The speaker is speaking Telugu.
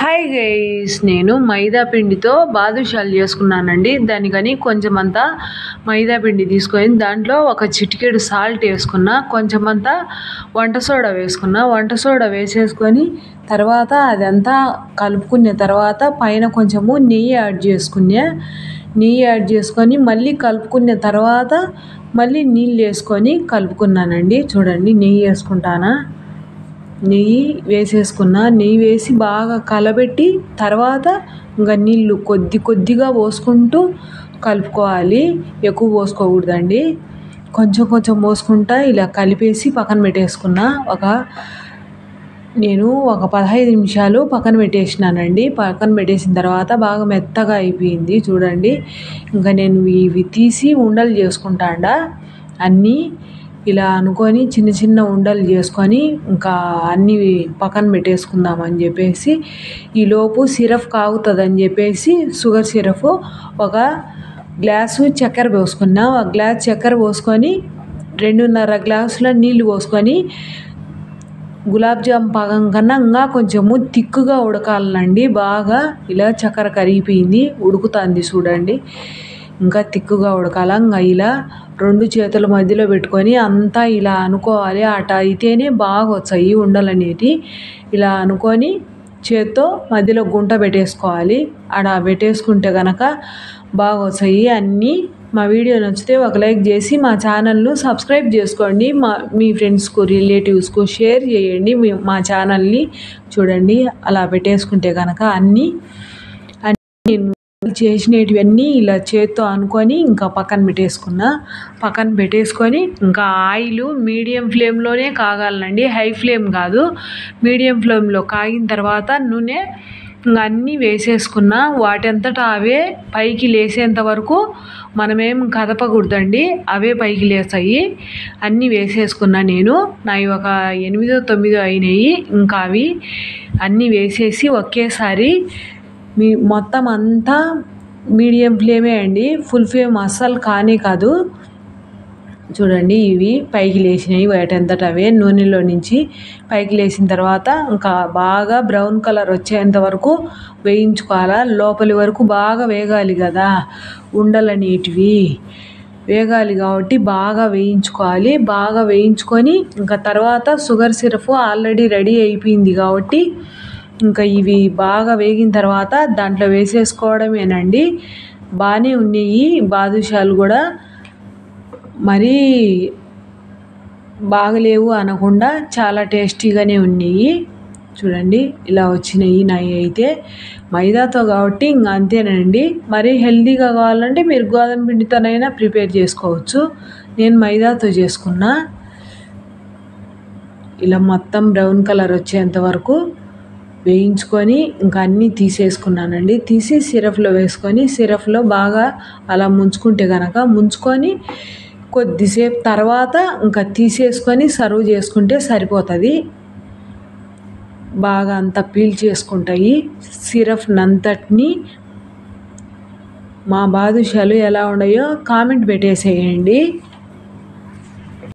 హాయ్ గైస్, నేను మైదా పిండితో బాదుషాలు చేసుకున్నానండి. దానికని కొంచెమంతా మైదా పిండి తీసుకొని దాంట్లో ఒక చిటికెడు సాల్ట్ వేసుకున్నా, కొంచెమంతా వంట సోడా వేసుకున్నా. వంట సోడా వేసేసుకొని తర్వాత అదంతా కలుపుకున్న తర్వాత పైన కొంచెము నెయ్యి యాడ్ చేసుకొని మళ్ళీ కలుపుకున్న తర్వాత మళ్ళీ నీళ్ళు వేసుకొని కలుపుకున్నానండి. చూడండి, నెయ్యి వేసుకుంటానా, నెయ్యి వేసేసుకున్నా. నెయ్యి వేసి బాగా కలబెట్టి తర్వాత ఇంకా నీళ్ళు కొద్దిగా పోసుకుంటూ కలుపుకోవాలి. ఎక్కువ పోసుకోకూడదండి, కొంచెం పోసుకుంటా ఇలా కలిపేసి పక్కన పెట్టేసుకున్నా. నేను ఒక 15 నిమిషాలు పక్కన పెట్టేసినానండి. పక్కన పెట్టేసిన తర్వాత బాగా మెత్తగా అయిపోయింది. చూడండి, ఇంకా నేను ఇవి తీసి ఉండలు చేసుకుంటాండా. అన్నీ ఇలా అనుకొని చిన్న ఉండలు చేసుకొని ఇంకా అన్నీ పక్కన పెట్టేసుకుందామని చెప్పేసి ఈలోపు సిరప్ కాగుతుందని చెప్పేసి షుగర్ సిరప్ ఒక గ్లాసు చక్కెర పోసుకున్నా. ఒక గ్లాస్ చక్కెర పోసుకొని 2.5 గ్లాసుల నీళ్ళు పోసుకొని గులాబ్ జామ్ పాకం కన్నా ఇంకా కొంచెము తిక్కుగా ఉడకాలండి. బాగా ఇలా చక్కెర కరిగిపోయింది, ఉడుకుతుంది చూడండి. ఇంకా తిక్కుగా ఉడకాల. ఇంకా ఇలా 2 చేతుల మధ్యలో పెట్టుకొని అంతా ఇలా అనుకోవాలి. అట అయితేనే బాగా వచ్చాయి ఉండలనేటి. ఇలా అనుకొని చేత్తో మధ్యలో గుంట పెట్టేసుకోవాలి. అలా పెట్టేసుకుంటే కనుక బాగా వచ్చాయి అన్నీ. మా వీడియో నచ్చితే ఒక లైక్ చేసి మా ఛానల్ను సబ్స్క్రైబ్ చేసుకోండి. మీ ఫ్రెండ్స్కు, రిలేటివ్స్కు షేర్ చేయండి మా ఛానల్ని. చూడండి, అలా పెట్టేసుకుంటే కనుక అన్నీ నేను చేసినటువన్నీ ఇలా చేత్తో అనుకొని ఇంకా పక్కన పెట్టేసుకొని ఇంకా ఆయిల్ మీడియం ఫ్లేమ్లోనే కాగాలండి, హై ఫ్లేమ్ కాదు. మీడియం ఫ్లేమ్లో కాగిన తర్వాత నూనె ఇంకా అన్నీ వేసేసుకున్నా. వాటంతటా అవే పైకి లేసేంత వరకు మనమేం కదపకూడదండి, అవే పైకి లేస్తాయి. అన్నీ వేసేసుకున్నా నేను. నావి ఒక 8-9 అయినాయి. ఇంకా అవి అన్నీ వేసేసి ఒకేసారి మొత్తం అంతా మీడియం ఫ్లేమే అండి, ఫుల్ ఫ్లేమ్ అస్సలు కాదు. చూడండి, ఇవి పైకి లేచినాయి వాటంతట అవే నూనెలో నుంచి పైకి లేచిన తర్వాత ఇంకా బాగా బ్రౌన్ కలర్ వచ్చేంత వరకు వేయించుకోవాలా. లోపలి వరకు బాగా వేగాలి కదా, ఉండలనేటివి వేగాలి కాబట్టి బాగా వేయించుకోవాలి. బాగా వేయించుకొని ఇంకా తర్వాత షుగర్ సిరప్ ఆల్రెడీ రెడీ అయిపోయింది కాబట్టి ఇంకా ఇవి బాగా వేగిన తర్వాత దాంట్లో వేసేసుకోవడమేనండి. బాగానే ఉన్నాయి బాదుషాలు కూడా, మరీ బాగలేవు అనకుండా చాలా టేస్టీగానే ఉన్నాయి. చూడండి, ఇలా వచ్చినాయి నాయి అయితే. మైదాతో కాబట్టి ఇంకా అంతేనండి. మరీ హెల్తీగా కావాలంటే మీరు గోధుమ పిండితోనైనా ప్రిపేర్ చేసుకోవచ్చు. నేను మైదాతో చేసుకున్నా. ఇలా మొత్తం బ్రౌన్ కలర్ వచ్చేంత వరకు వేయించుకొని ఇంకా అన్నీ తీసేసుకున్నానండి. తీసి సిరప్లో వేసుకొని సిరప్లో బాగా అలా ముంచుకొని కొద్దిసేపు తర్వాత ఇంకా తీసేసుకొని సర్వ్ చేసుకుంటే సరిపోతుంది. బాగా అంతా పీల్ చేసుకుంటాయి సిరప్ నంతటిని. మా బాదుషాలు ఎలా ఉన్నాయో కామెంట్ పెట్టేసేయండి.